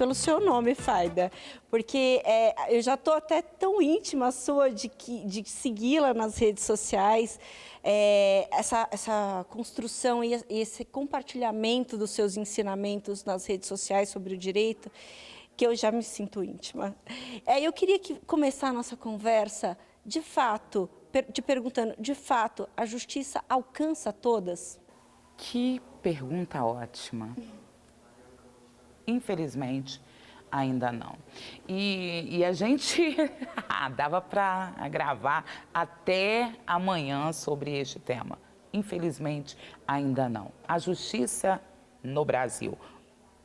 pelo seu nome, Faida, porque eu já estou até tão íntima sua de segui-la nas redes sociais, essa construção e esse compartilhamento dos seus ensinamentos nas redes sociais sobre o direito, que eu já me sinto íntima. Eu queria começar a nossa conversa, de fato, te perguntando, de fato, a justiça alcança todas? Que pergunta ótima. Infelizmente, ainda não. E a gente dava para gravar até amanhã sobre este tema. Infelizmente, ainda não. A justiça no Brasil,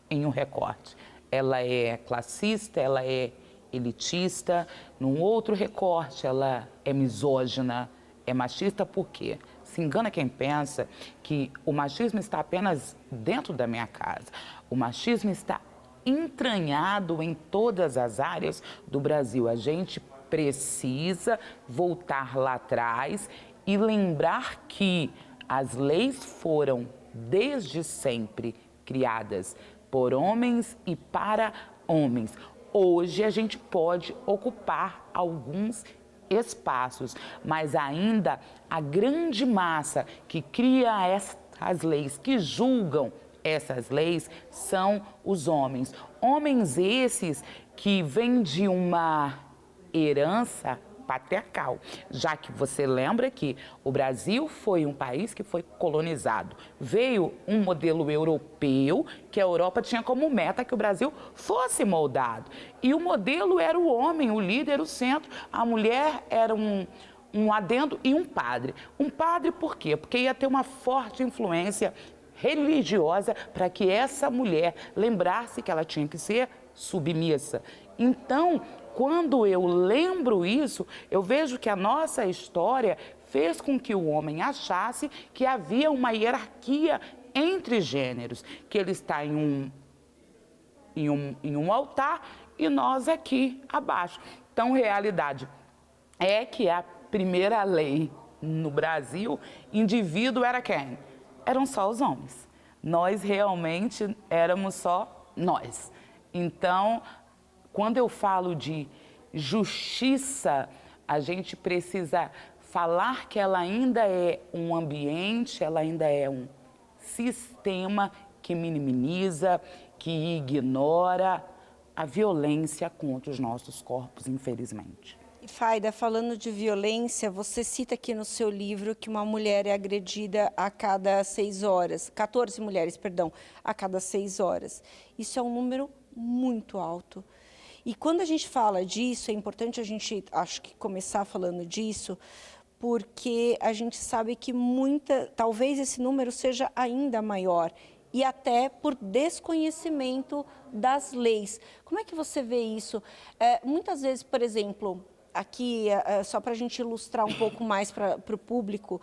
em um recorte, ela é classista, ela é elitista. Num outro recorte, ela é misógina, é machista. Por quê? Se engana quem pensa que o machismo está apenas dentro da minha casa. O machismo está entranhado em todas as áreas do Brasil. A gente precisa voltar lá atrás e lembrar que as leis foram, desde sempre, criadas por homens e para homens. Hoje a gente pode ocupar alguns espaços, mas ainda a grande massa que cria essas leis, que julgam essas leis, são os homens. Homens esses que vêm de uma herança patriarcal, já que você lembra que o Brasil foi um país que foi colonizado. Veio um modelo europeu, que a Europa tinha como meta que o Brasil fosse moldado. E o modelo era o homem, o líder, o centro. A mulher era um adendo e um padre. Um padre por quê? Porque ia ter uma forte influência religiosa para que essa mulher lembrasse que ela tinha que ser submissa. Então, quando eu lembro isso, eu vejo que a nossa história fez com que o homem achasse que havia uma hierarquia entre gêneros, que ele está em um altar e nós aqui abaixo. Então, realidade é que a primeira lei no Brasil, indivíduo era quem? Eram só os homens. Nós realmente éramos só nós. Então, quando eu falo de justiça, a gente precisa falar que ela ainda é um ambiente, ela ainda é um sistema que minimiza, que ignora a violência contra os nossos corpos, infelizmente. Faida, falando de violência, você cita aqui no seu livro que uma mulher é agredida a cada 6 horas, 14 mulheres, perdão, a cada 6 horas. Isso é um número muito alto. E quando a gente fala disso, é importante a gente, acho que, começar falando disso, porque a gente sabe que talvez esse número seja ainda maior, e até por desconhecimento das leis. Como é que você vê isso? Muitas vezes, por exemplo, aqui, só para a gente ilustrar um pouco mais para o público,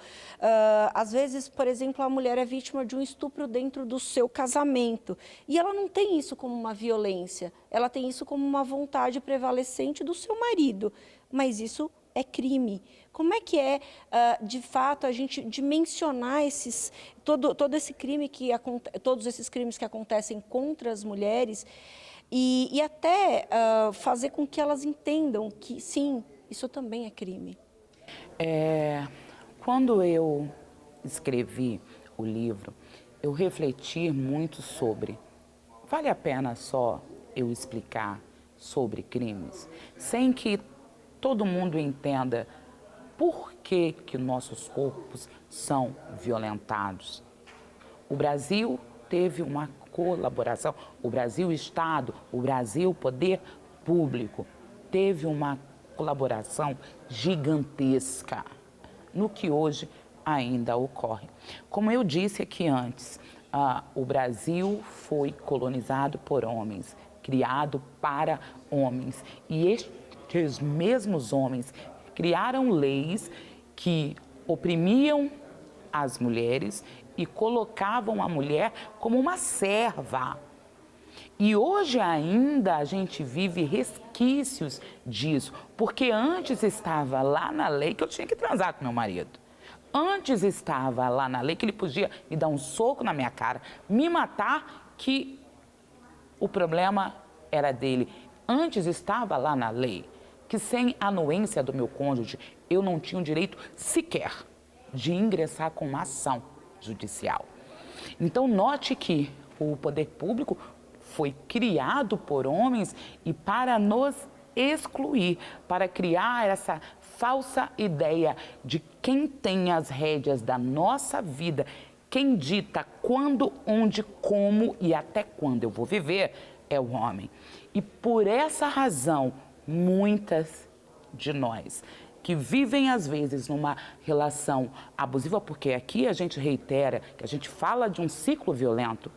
às vezes, por exemplo, a mulher é vítima de um estupro dentro do seu casamento, e ela não tem isso como uma violência, ela tem isso como uma vontade prevalecente do seu marido, mas isso é crime. Como é que de fato, a gente dimensionar todo esse crime todos esses crimes que acontecem contra as mulheres e até fazer com que elas entendam que, sim, isso também é crime? Quando eu escrevi o livro, eu refleti muito sobre, vale a pena só eu explicar sobre crimes, sem que todo mundo entenda por que nossos corpos são violentados. O Brasil teve uma colaboração, o Brasil Estado, o Brasil Poder Público, teve uma colaboração gigantesca no que hoje ainda ocorre. Como eu disse aqui antes, o Brasil foi colonizado por homens, criado para homens, e estes mesmos homens criaram leis que oprimiam as mulheres e colocavam a mulher como uma serva. E hoje ainda a gente vive resquícios disso, porque antes estava lá na lei que eu tinha que transar com meu marido. Antes estava lá na lei que ele podia me dar um soco na minha cara, me matar, que o problema era dele. Antes estava lá na lei que sem anuência do meu cônjuge, eu não tinha o direito sequer de ingressar com uma ação judicial. Então, note que o poder público foi criado por homens e para nos excluir, para criar essa falsa ideia de quem tem as rédeas da nossa vida, quem dita quando, onde, como e até quando eu vou viver é o homem. E por essa razão, muitas de nós que vivem às vezes numa relação abusiva, porque aqui a gente reitera que a gente fala de um ciclo violento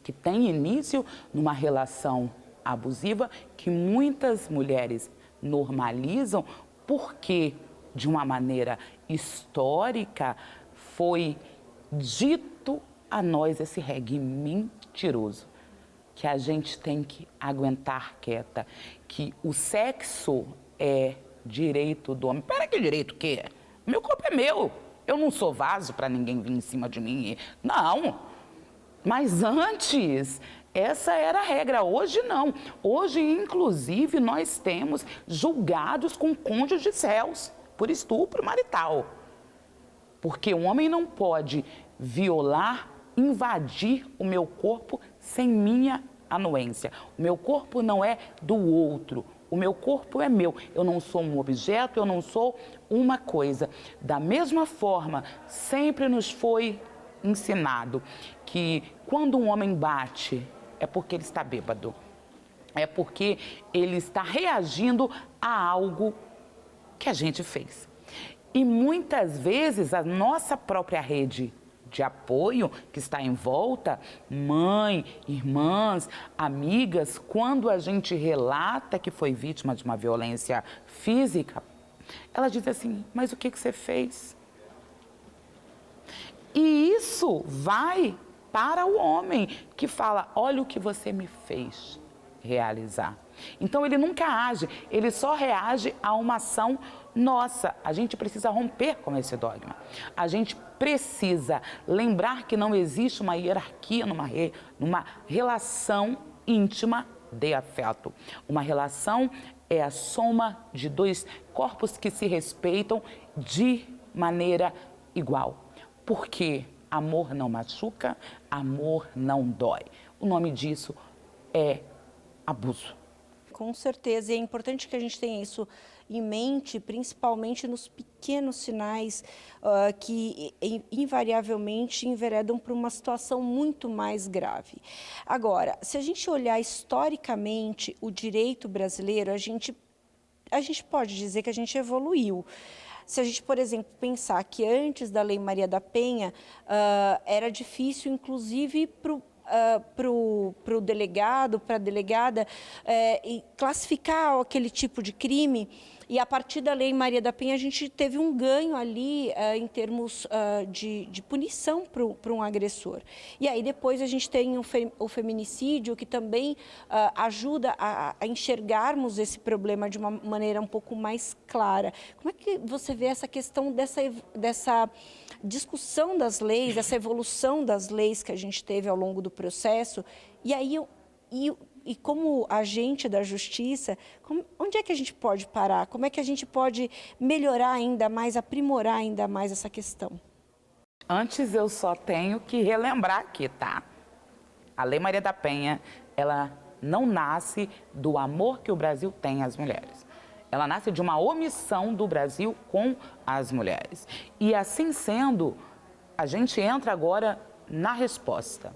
que tem início numa relação abusiva que muitas mulheres normalizam porque de uma maneira histórica foi dito a nós esse reggae mentiroso que a gente tem que aguentar quieta, que o sexo é direito do homem. Pera, que direito que é? Meu corpo é meu. Eu não sou vaso para ninguém vir em cima de mim. Não. Mas antes, essa era a regra. Hoje não. Hoje, inclusive, nós temos julgados com cônjuges réus por estupro marital. Porque o homem não pode violar, invadir o meu corpo sem minha anuência. O meu corpo não é do outro. O meu corpo é meu, eu não sou um objeto, eu não sou uma coisa. Da mesma forma, sempre nos foi ensinado que quando um homem bate, é porque ele está bêbado. É porque ele está reagindo a algo que a gente fez. E muitas vezes a nossa própria rede de apoio que está em volta, mãe, irmãs, amigas, quando a gente relata que foi vítima de uma violência física, ela diz assim, mas o que você fez? E isso vai para o homem que fala, olha o que você me fez realizar. Então ele nunca age, ele só reage a uma ação nossa. A gente precisa romper com esse dogma. A gente precisa lembrar que não existe uma hierarquia numa relação íntima de afeto. Uma relação é a soma de dois corpos que se respeitam de maneira igual. Porque amor não machuca, amor não dói. O nome disso é abuso. Com certeza, e é importante que a gente tenha isso em mente, principalmente nos pequenos sinais que invariavelmente enveredam para uma situação muito mais grave. Agora, se a gente olhar historicamente o direito brasileiro, a gente pode dizer que a gente evoluiu. Se a gente, por exemplo, pensar que antes da Lei Maria da Penha, era difícil, inclusive, para o delegado, para a delegada, classificar aquele tipo de crime. E a partir da Lei Maria da Penha, a gente teve um ganho ali em termos de punição para um agressor. E aí depois a gente tem o feminicídio, que também ajuda a enxergarmos esse problema de uma maneira um pouco mais clara. Como é que você vê essa questão dessa discussão das leis, dessa evolução das leis que a gente teve ao longo do processo? E aí, e como agente da justiça, onde é que a gente pode parar? Como é que a gente pode melhorar ainda mais, aprimorar ainda mais essa questão? Antes eu só tenho que relembrar aqui, tá? A Lei Maria da Penha, ela não nasce do amor que o Brasil tem às mulheres. Ela nasce de uma omissão do Brasil com as mulheres. E assim sendo, a gente entra agora na resposta.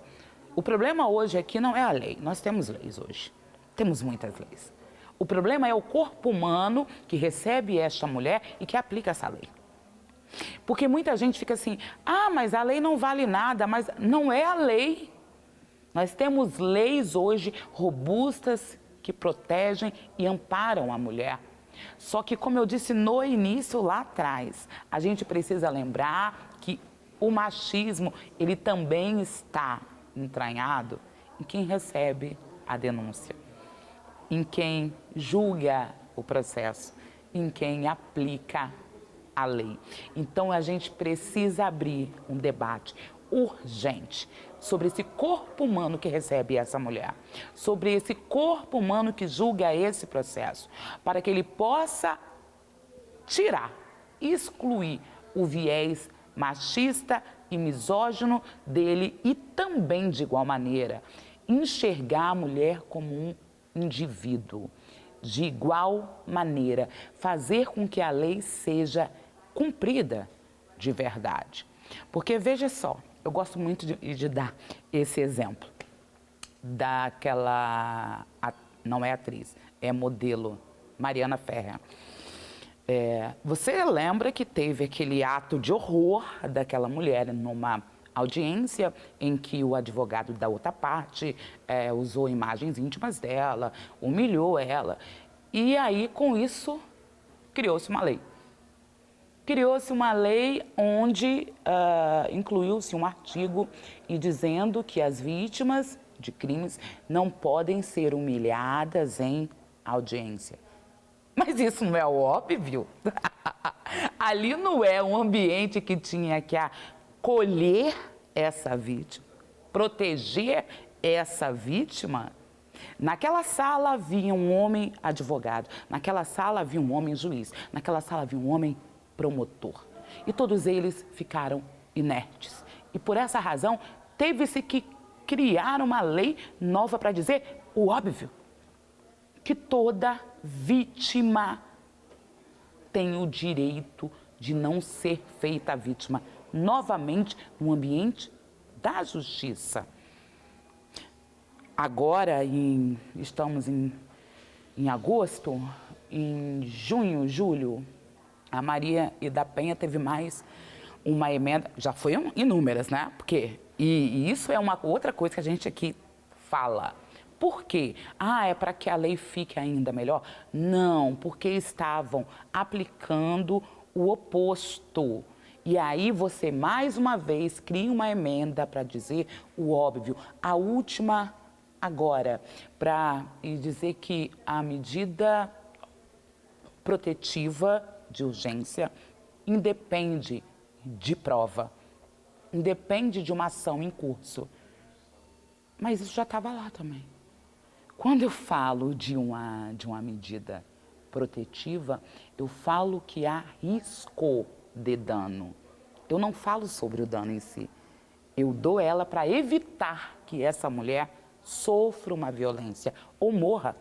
O problema hoje aqui não é a lei, nós temos leis hoje, temos muitas leis. O problema é o corpo humano que recebe esta mulher e que aplica essa lei. Porque muita gente fica assim, mas a lei não vale nada, mas não é a lei. Nós temos leis hoje robustas que protegem e amparam a mulher. Só que, como eu disse no início, lá atrás, a gente precisa lembrar que o machismo, ele também está entranhado em quem recebe a denúncia, em quem julga o processo, em quem aplica a lei. Então, a gente precisa abrir um debate. urgente sobre esse corpo humano que recebe essa mulher, sobre esse corpo humano que julga esse processo, para que ele possa tirar, excluir o viés machista e misógino dele e também, de igual maneira, enxergar a mulher como um indivíduo. De igual maneira, fazer com que a lei seja cumprida de verdade. Porque, veja só, eu gosto muito de dar esse exemplo daquela, não é atriz, é modelo, Mariana Ferrer. Você lembra que teve aquele ato de horror daquela mulher numa audiência em que o advogado da outra parte usou imagens íntimas dela, humilhou ela. E aí, com isso, criou-se uma lei. Criou-se uma lei onde incluiu-se um artigo e dizendo que as vítimas de crimes não podem ser humilhadas em audiência. Mas isso não é óbvio? Ali não é um ambiente que tinha que acolher essa vítima, proteger essa vítima. Naquela sala havia um homem advogado, naquela sala havia um homem juiz, naquela sala havia um homem promotor. E todos eles ficaram inertes. E por essa razão, teve-se que criar uma lei nova para dizer o óbvio, que toda vítima tem o direito de não ser feita vítima novamente no ambiente da justiça. Agora, estamos em agosto, em junho, julho, a Maria da Penha teve mais uma emenda, já foi inúmeras, né? Porque, e isso é uma outra coisa que a gente aqui fala. Por quê? É para que a lei fique ainda melhor? Não, porque estavam aplicando o oposto. E aí você, mais uma vez, cria uma emenda para dizer o óbvio. A última agora, para dizer que a medida protetiva de urgência independe de prova, independe de uma ação em curso. Mas isso já estava lá também. Quando eu falo de uma medida protetiva, eu falo que há risco de dano. Eu não falo sobre o dano em si. Eu dou ela para evitar que essa mulher sofra uma violência ou morra.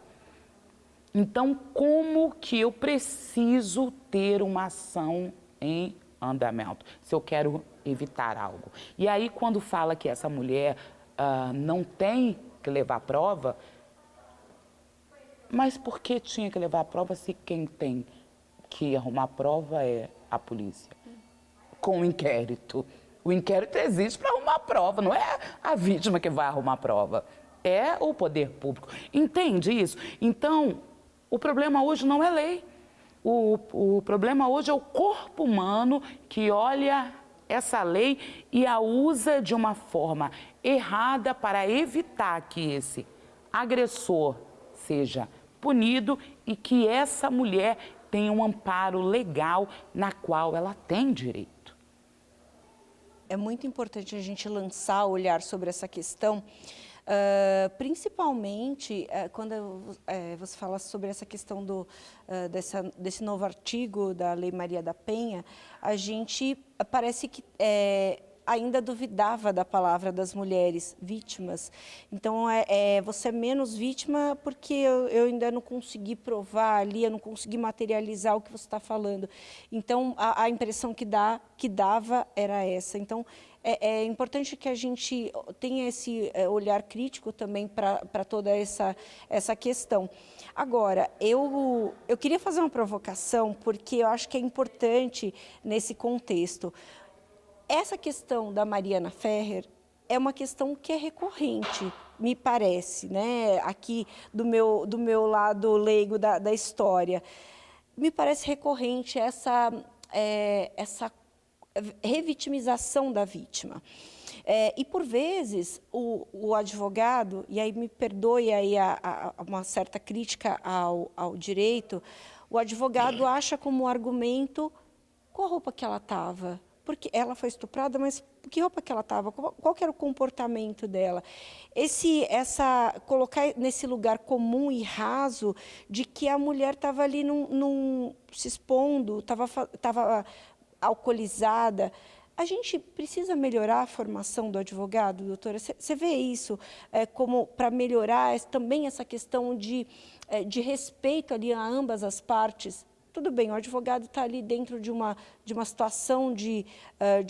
Então, como que eu preciso ter uma ação em andamento, se eu quero evitar algo? E aí, quando fala que essa mulher não tem que levar prova, mas por que tinha que levar a prova se quem tem que arrumar prova é a polícia? Com o inquérito. O inquérito existe para arrumar prova, não é a vítima que vai arrumar prova. É o poder público. Entende isso? Então, o problema hoje não é lei. O problema hoje é o corpo humano que olha essa lei e a usa de uma forma errada para evitar que esse agressor seja punido e que essa mulher tenha um amparo legal na qual ela tem direito. É muito importante a gente lançar o olhar sobre essa questão, principalmente quando você fala sobre essa questão desse novo artigo da Lei Maria da Penha, a gente parece que ainda duvidava da palavra das mulheres vítimas. Então, você é menos vítima porque eu ainda não consegui provar ali, eu não consegui materializar o que você está falando. Então, a impressão que dava era essa. Então, é importante que a gente tenha esse olhar crítico também para toda essa questão. Agora, eu queria fazer uma provocação, porque eu acho que é importante nesse contexto. Essa questão da Mariana Ferrer é uma questão que é recorrente, me parece, né? Aqui do meu lado leigo da história. Me parece recorrente essa revitimização da vítima. E, por vezes, o advogado, e aí me perdoe aí uma certa crítica ao direito, o advogado acha como argumento qual a roupa que ela estava, porque ela foi estuprada, mas que roupa que ela estava? Qual que era o comportamento dela? Colocar nesse lugar comum e raso de que a mulher estava ali se expondo, estava alcoolizada. A gente precisa melhorar a formação do advogado, doutora? Você vê isso como para melhorar também essa questão de respeito ali a ambas as partes? Tudo bem, o advogado está ali dentro de uma situação de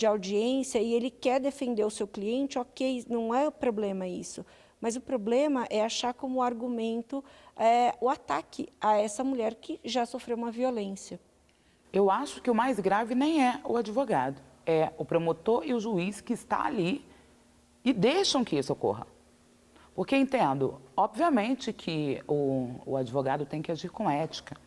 audiência e ele quer defender o seu cliente, ok, não é o problema isso. Mas o problema é achar como argumento o ataque a essa mulher que já sofreu uma violência. Eu acho que o mais grave nem é o advogado, é o promotor e o juiz que está ali e deixam que isso ocorra. Porque entendo, obviamente que o advogado tem que agir com ética,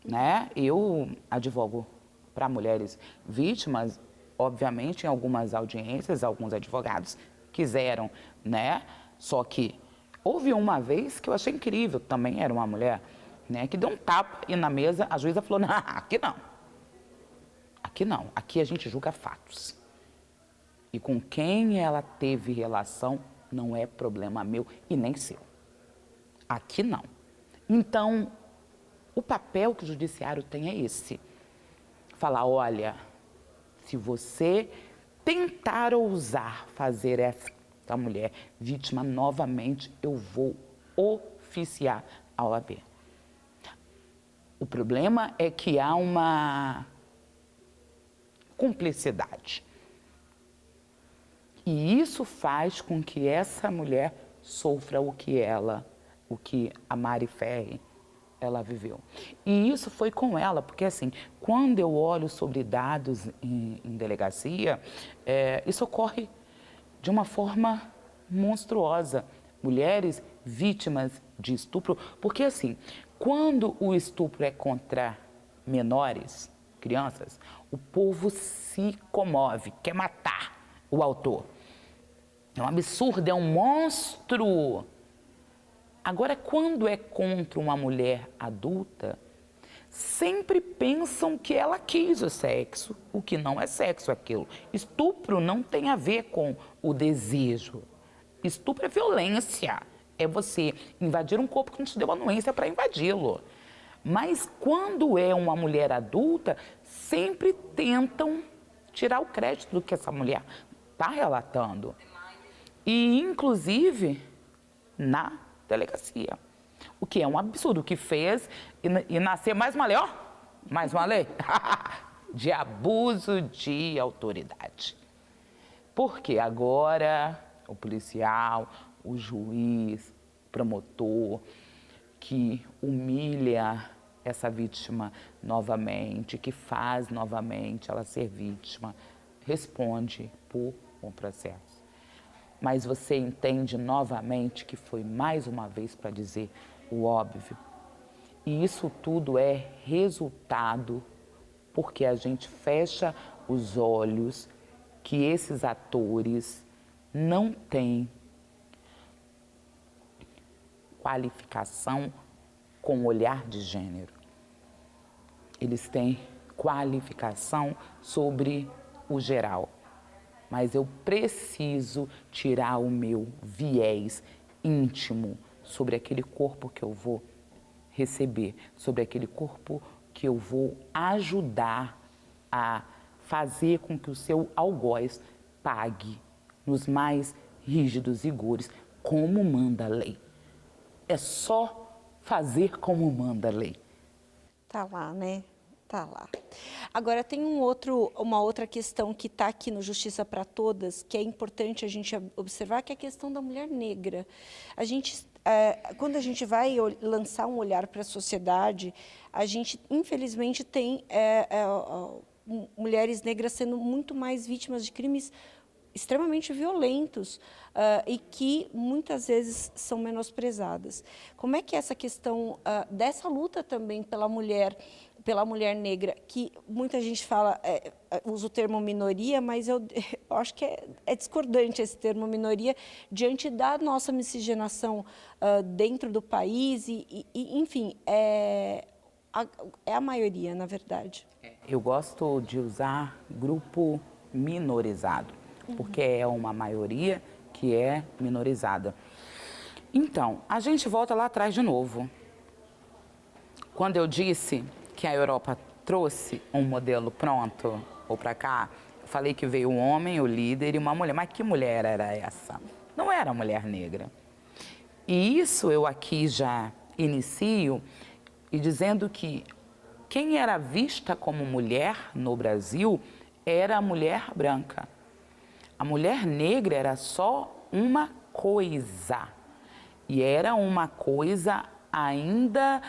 né? Eu advogo para mulheres vítimas, obviamente, em algumas audiências, alguns advogados quiseram, né? Só que houve uma vez que eu achei incrível, também era uma mulher, né? Que deu um tapa e na mesa a juíza falou, não, aqui não. Aqui não, aqui a gente julga fatos. E com quem ela teve relação não é problema meu e nem seu. Aqui não. Então, o papel que o judiciário tem é esse. Falar, olha, se você tentar ousar fazer essa mulher vítima novamente, eu vou oficiar a OAB. O problema é que há uma cumplicidade. E isso faz com que essa mulher sofra o que a Mari Ferri, ela viveu. E isso foi com ela, porque assim, quando eu olho sobre dados em delegacia, isso ocorre de uma forma monstruosa. Mulheres vítimas de estupro, porque assim, quando o estupro é contra menores, crianças, o povo se comove, quer matar o autor. É um absurdo, é um monstro. Agora, quando é contra uma mulher adulta, sempre pensam que ela quis o sexo, o que não é sexo aquilo. Estupro não tem a ver com o desejo. Estupro é violência, é você invadir um corpo que não te deu anuência para invadi-lo. Mas quando é uma mulher adulta, sempre tentam tirar o crédito do que essa mulher está relatando. E, inclusive, na delegacia. O que é um absurdo, o que fez e nascer mais uma lei, ó, mais uma lei de abuso de autoridade. Porque agora o policial, o juiz, o promotor, que humilha essa vítima novamente, que faz novamente ela ser vítima, responde por um processo. Mas você entende novamente que foi mais uma vez para dizer o óbvio. E isso tudo é resultado porque a gente fecha os olhos que esses atores não têm qualificação com olhar de gênero. Eles têm qualificação sobre o geral. Mas eu preciso tirar o meu viés íntimo sobre aquele corpo que eu vou receber, sobre aquele corpo que eu vou ajudar a fazer com que o seu algoz pague nos mais rígidos rigores, como manda a lei. É só fazer como manda a lei. Tá lá, né? Tá lá. Agora, tem uma outra questão que está aqui no Justiça para Todas, que é importante a gente observar, que é a questão da mulher negra. Quando a gente vai lançar um olhar para a sociedade, a gente, infelizmente, tem mulheres negras sendo muito mais vítimas de crimes extremamente violentos e que muitas vezes são menosprezadas. Como é que é essa questão dessa luta também pela mulher negra, que muita gente fala, usa o termo minoria, mas eu acho que é discordante esse termo minoria diante da nossa miscigenação dentro do país enfim, é a maioria, na verdade. Eu gosto de usar grupo minorizado, porque é uma maioria que é minorizada. Então, a gente volta lá atrás de novo. Quando eu disse que a Europa trouxe um modelo pronto, ou para cá, eu falei que veio um homem, o líder, e uma mulher. Mas que mulher era essa? Não era mulher negra. E isso eu aqui já inicio e dizendo que quem era vista como mulher no Brasil era a mulher branca. A mulher negra era só uma coisa. E era uma coisa ainda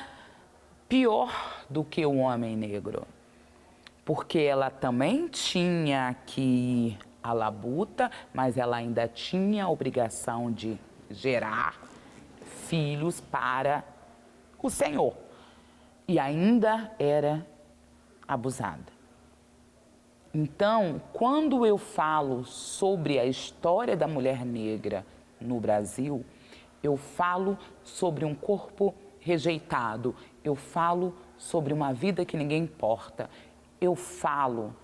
pior do que o homem negro. Porque ela também tinha que ir à labuta, mas ela ainda tinha a obrigação de gerar filhos para o Senhor. E ainda era abusada. Então, quando eu falo sobre a história da mulher negra no Brasil, eu falo sobre um corpo rejeitado, eu falo sobre uma vida que ninguém importa, eu falo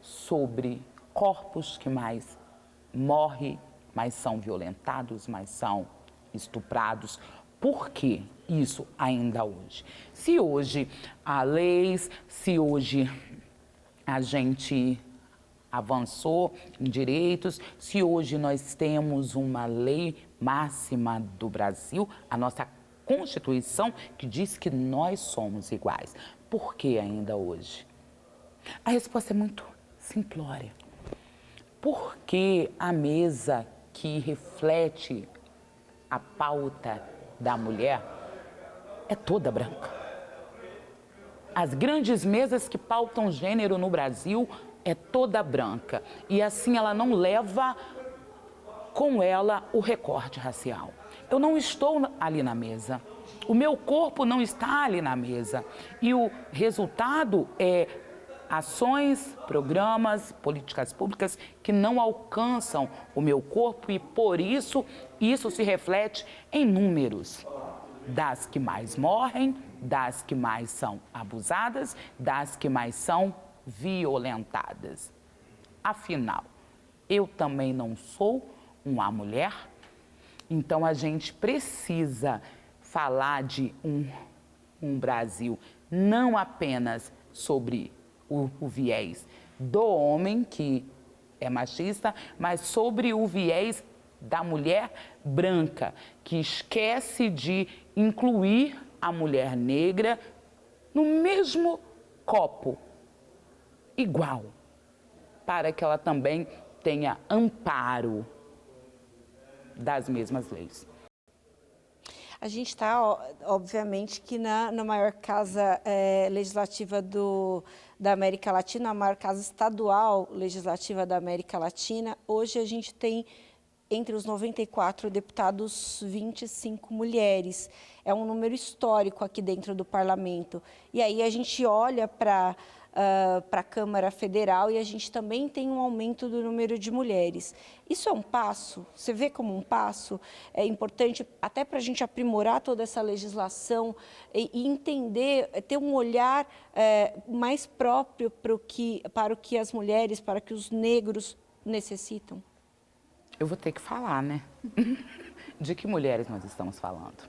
sobre corpos que mais morrem, mais são violentados, mais são estuprados. Por que isso ainda hoje? Se hoje há leis, se hoje a gente avançou em direitos, se hoje nós temos uma lei máxima do Brasil, a nossa Constituição, que diz que nós somos iguais. Por que ainda hoje? A resposta é muito simplória. Porque a mesa que reflete a pauta da mulher é toda branca. As grandes mesas que pautam gênero no Brasil é toda branca. E assim ela não leva com ela o recorte racial. Eu não estou ali na mesa. O meu corpo não está ali na mesa. E o resultado é ações, programas, políticas públicas que não alcançam o meu corpo e, por isso, isso se reflete em números das que mais morrem, das que mais são abusadas, das que mais são violentadas. Afinal, eu também não sou uma mulher, então a gente precisa falar de um Brasil não apenas sobre o viés do homem, que é machista, mas sobre o viés da mulher branca, que esquece de incluir a mulher negra no mesmo copo, igual, para que ela também tenha amparo das mesmas leis. A gente está, obviamente, que na maior casa legislativa da América Latina, a maior casa estadual legislativa da América Latina. Hoje a gente tem, entre os 94 deputados, 25 mulheres. É um número histórico aqui dentro do parlamento. E aí a gente olha para a Câmara Federal e a gente também tem um aumento do número de mulheres. Isso é um passo? Você vê como um passo? É importante até para a gente aprimorar toda essa legislação e entender, ter um olhar mais próprio para o que as mulheres, para o que os negros necessitam? Eu vou ter que falar, né? De que mulheres nós estamos falando?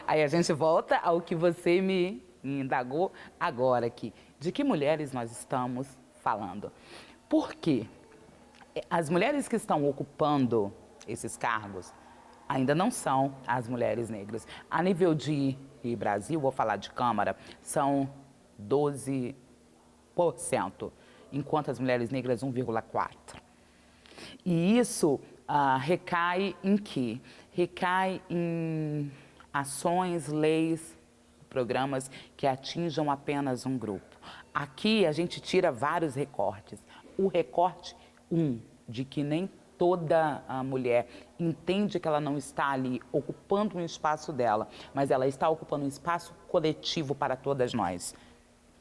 Aí a gente volta ao que você me indagou agora aqui. De que mulheres nós estamos falando? Por quê? As mulheres que estão ocupando esses cargos ainda não são as mulheres negras. A nível de Brasil, vou falar de Câmara, são 12%, enquanto as mulheres negras 1,4%. E isso recai em quê? Recai em ações, leis, programas que atinjam apenas um grupo. Aqui a gente tira vários recortes. O recorte de que nem toda a mulher entende que ela não está ali ocupando um espaço dela, mas ela está ocupando um espaço coletivo para todas nós.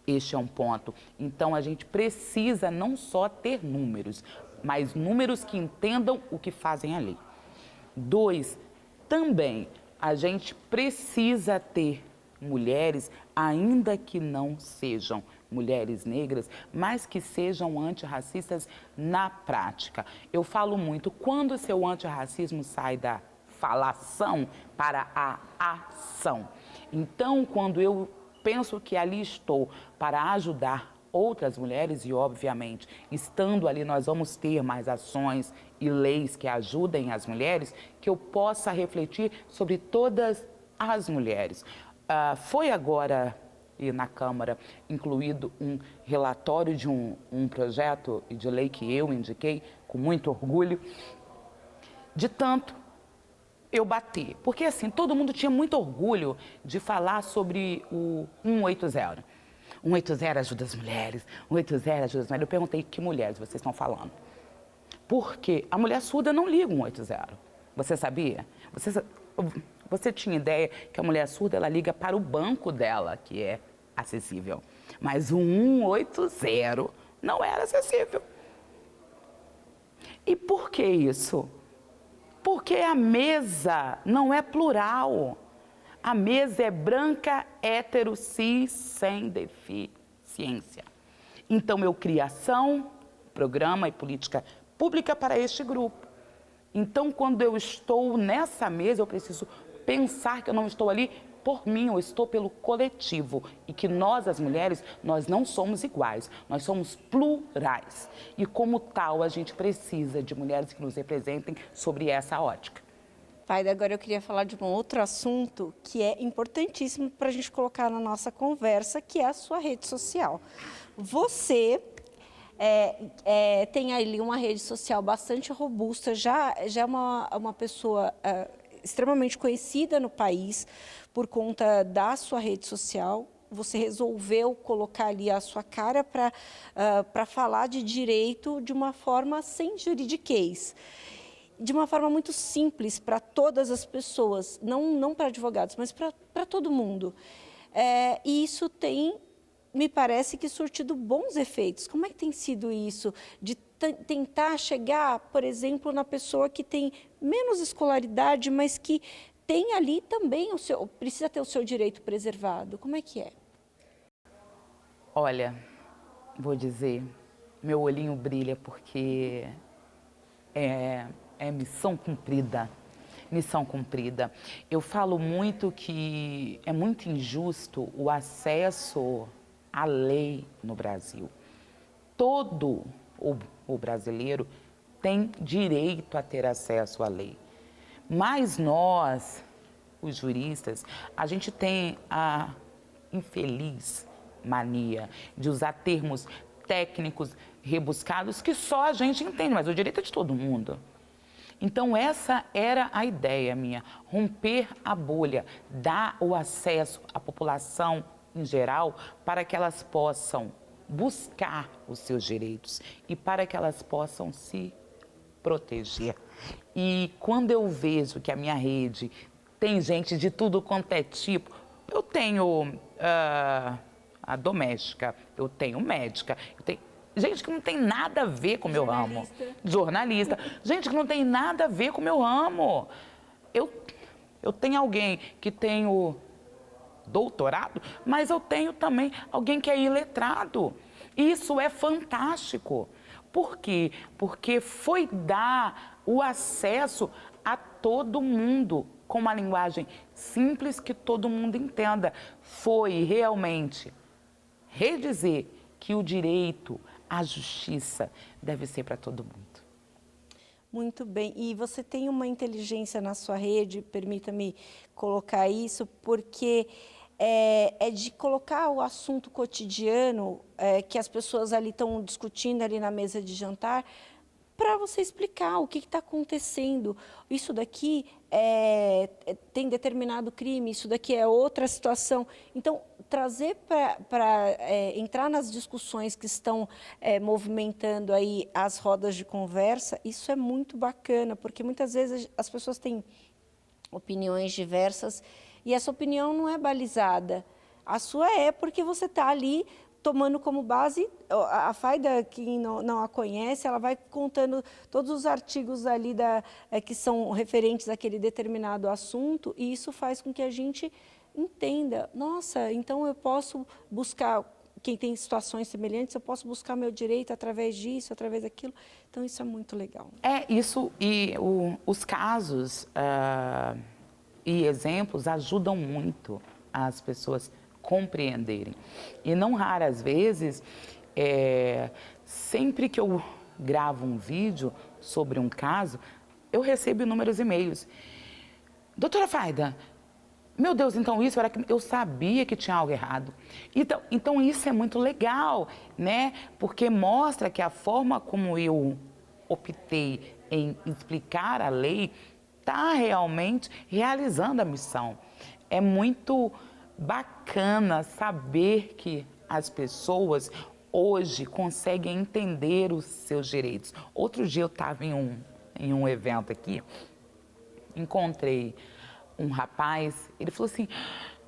Este é um ponto. Então a gente precisa não só ter números, mas números que entendam o que fazem ali. 2, também a gente precisa ter mulheres, ainda que não sejam mulheres negras, mas que sejam antirracistas na prática. Eu falo muito, quando o seu antirracismo sai da falação para a ação. Então, quando eu penso que ali estou para ajudar outras mulheres, e obviamente, estando ali, nós vamos ter mais ações e leis que ajudem as mulheres, que eu possa refletir sobre todas as mulheres. Foi agora, e na Câmara, incluído um relatório de um projeto de lei que eu indiquei, com muito orgulho, de tanto eu bater. Porque assim, todo mundo tinha muito orgulho de falar sobre o 180. 180 ajuda as mulheres, 180 ajuda as mulheres. Eu perguntei que mulheres vocês estão falando. Porque a mulher surda não liga o 180. Você sabia? Você tinha ideia que a mulher surda, ela liga para o banco dela, que é acessível. Mas o 180 não era acessível. E por que isso? Porque a mesa não é plural. A mesa é branca, hétero, cis, sem deficiência. Então, eu crio ação, programa e política pública para este grupo. Então, quando eu estou nessa mesa, eu preciso pensar que eu não estou ali por mim, eu estou pelo coletivo. E que nós, as mulheres, nós não somos iguais, nós somos plurais. E como tal, a gente precisa de mulheres que nos representem sobre essa ótica. Paida, agora eu queria falar de um outro assunto que é importantíssimo para a gente colocar na nossa conversa, que é a sua rede social. Você tem ali uma rede social bastante robusta, já é uma pessoa extremamente conhecida no país por conta da sua rede social. Você resolveu colocar ali a sua cara para falar de direito de uma forma sem juridiquês, de uma forma muito simples para todas as pessoas, não para advogados, mas para todo mundo. E isso tem, me parece que, surtido bons efeitos. Como é que tem sido isso, de tentar chegar, por exemplo, na pessoa que tem menos escolaridade, mas que tem ali também precisa ter o seu direito preservado? Como é que é? Olha, vou dizer, meu olhinho brilha porque é missão cumprida. Missão cumprida. Eu falo muito que é muito injusto o acesso à lei no Brasil. Todo o brasileiro tem direito a ter acesso à lei. Mas nós, os juristas, a gente tem a infeliz mania de usar termos técnicos rebuscados que só a gente entende, mas o direito é de todo mundo. Então, essa era a ideia minha, romper a bolha, dar o acesso à população em geral para que elas possam buscar os seus direitos e para que elas possam se proteger. E quando eu vejo que a minha rede tem gente de tudo quanto é tipo, eu tenho a doméstica, eu tenho médica, eu tenho gente que não tem nada a ver com o meu ramo. Jornalista. Gente que não tem nada a ver com o meu ramo. Eu tenho alguém que tem o doutorado, mas eu tenho também alguém que é iletrado. Isso é fantástico. Por quê? Porque foi dar o acesso a todo mundo com uma linguagem simples que todo mundo entenda. Foi realmente redizer que o direito, a justiça deve ser para todo mundo. Muito bem. E você tem uma inteligência na sua rede, permita-me colocar isso, porque é de colocar o assunto cotidiano que as pessoas ali estão discutindo ali na mesa de jantar, para você explicar o que está acontecendo. Isso daqui tem determinado crime, isso daqui é outra situação. Então, trazer para entrar nas discussões que estão movimentando aí as rodas de conversa, isso é muito bacana, porque muitas vezes as pessoas têm opiniões diversas e essa opinião não é balizada. A sua é porque você está ali tomando como base, a Faida, quem não a conhece, ela vai contando todos os artigos ali que são referentes àquele determinado assunto, e isso faz com que a gente entenda, nossa, então eu posso buscar quem tem situações semelhantes, eu posso buscar meu direito através disso, através daquilo. Então, isso é muito legal. Isso, e os casos e exemplos ajudam muito as pessoas compreenderem. E não raras vezes, sempre que eu gravo um vídeo sobre um caso, eu recebo inúmeros e-mails. Doutora Fayda, meu Deus, então isso era que eu sabia que tinha algo errado. Então isso é muito legal, né? Porque mostra que a forma como eu optei em explicar a lei está realmente realizando a missão. É muito bacana saber que as pessoas hoje conseguem entender os seus direitos. Outro dia eu estava em um evento aqui, encontrei um rapaz, ele falou assim,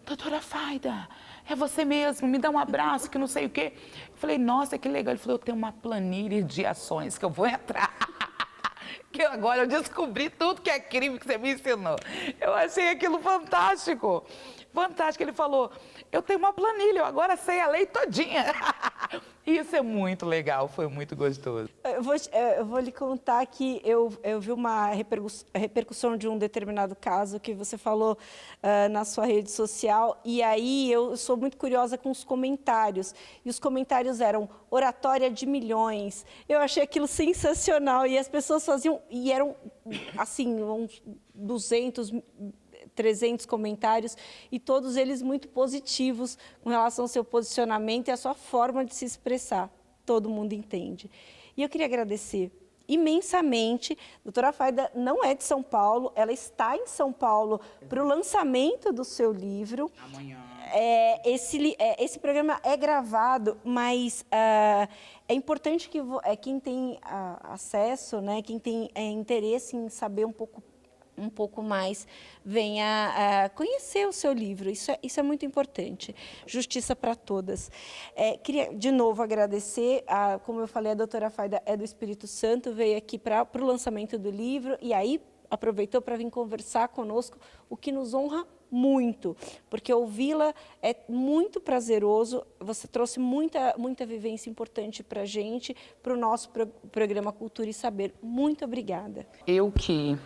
doutora Fayda, é você mesmo, me dá um abraço, que não sei o quê. Eu falei, nossa, que legal. Ele falou, eu tenho uma planilha de ações que eu vou entrar. Que agora eu descobri tudo que é crime que você me ensinou. Eu achei aquilo fantástico. Fantástico. Ele falou, eu tenho uma planilha, eu agora sei a lei todinha. Isso é muito legal, foi muito gostoso. Eu vou lhe contar que eu vi uma repercussão de um determinado caso que você falou na sua rede social, e aí eu sou muito curiosa com os comentários. E os comentários eram oratória de milhões. Eu achei aquilo sensacional, e as pessoas faziam, e eram assim, uns 200, 300 comentários, e todos eles muito positivos com relação ao seu posicionamento e à sua forma de se expressar. Todo mundo entende. E eu queria agradecer imensamente. Doutora Fayda não é de São Paulo, ela está em São Paulo para o lançamento do seu livro. Amanhã. Esse programa é gravado, mas é importante que quem tem acesso, né, quem tem interesse em saber um pouco mais, venha conhecer o seu livro. Isso é muito importante. Justiça para todas. Queria, de novo, agradecer. Como eu falei, a doutora Fayda é do Espírito Santo, veio aqui para o lançamento do livro e aí aproveitou para vir conversar conosco, o que nos honra muito, porque ouvi-la é muito prazeroso. Você trouxe muita vivência importante para a gente, para o nosso programa Cultura e Saber. Muito obrigada. Eu que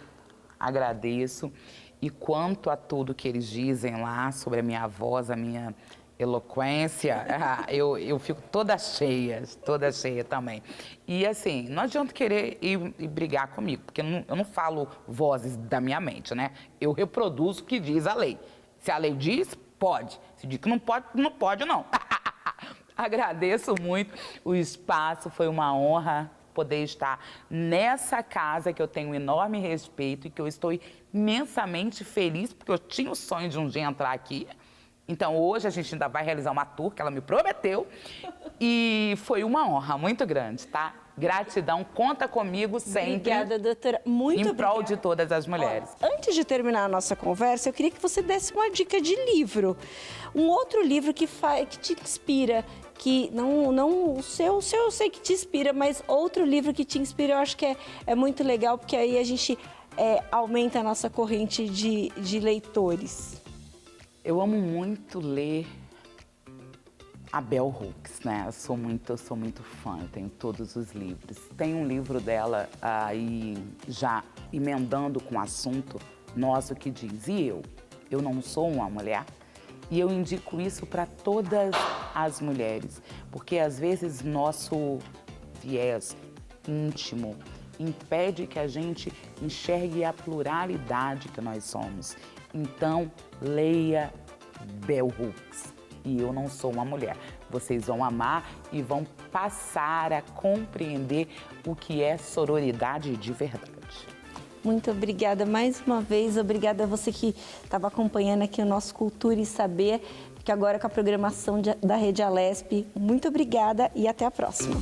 agradeço, e quanto a tudo que eles dizem lá sobre a minha voz, a minha eloquência, eu fico toda cheia também. E assim, não adianta querer ir brigar comigo, porque eu não falo vozes da minha mente, né? Eu reproduzo o que diz a lei. Se a lei diz, pode. Se diz que não pode, não pode não. Agradeço muito o espaço, foi uma honra poder estar nessa casa que eu tenho um enorme respeito e que eu estou imensamente feliz, porque eu tinha o sonho de um dia entrar aqui. Então, hoje a gente ainda vai realizar uma tour que ela me prometeu e foi uma honra muito grande, tá? Gratidão, conta comigo sempre. Obrigada, doutora. Muito obrigada. Em prol de todas as mulheres. Antes de terminar a nossa conversa, eu queria que você desse uma dica de livro. Um outro livro que te inspira, que não o seu eu sei que te inspira, mas outro livro que te inspira, eu acho que é muito legal, porque aí a gente aumenta a nossa corrente de leitores. Eu amo muito ler a Bell Hooks, né? Eu sou muito fã, eu tenho todos os livros. Tem um livro dela aí, já emendando com o assunto nosso, que diz, e eu não sou uma mulher? E eu indico isso para todas as mulheres, porque às vezes nosso viés íntimo impede que a gente enxergue a pluralidade que nós somos. Então, leia Bell Hooks. E eu não sou uma mulher. Vocês vão amar e vão passar a compreender o que é sororidade de verdade. Muito obrigada mais uma vez. Obrigada a você que estava acompanhando aqui o nosso Cultura e Saber, que agora com a programação da Rede Alesp. Muito obrigada e até a próxima.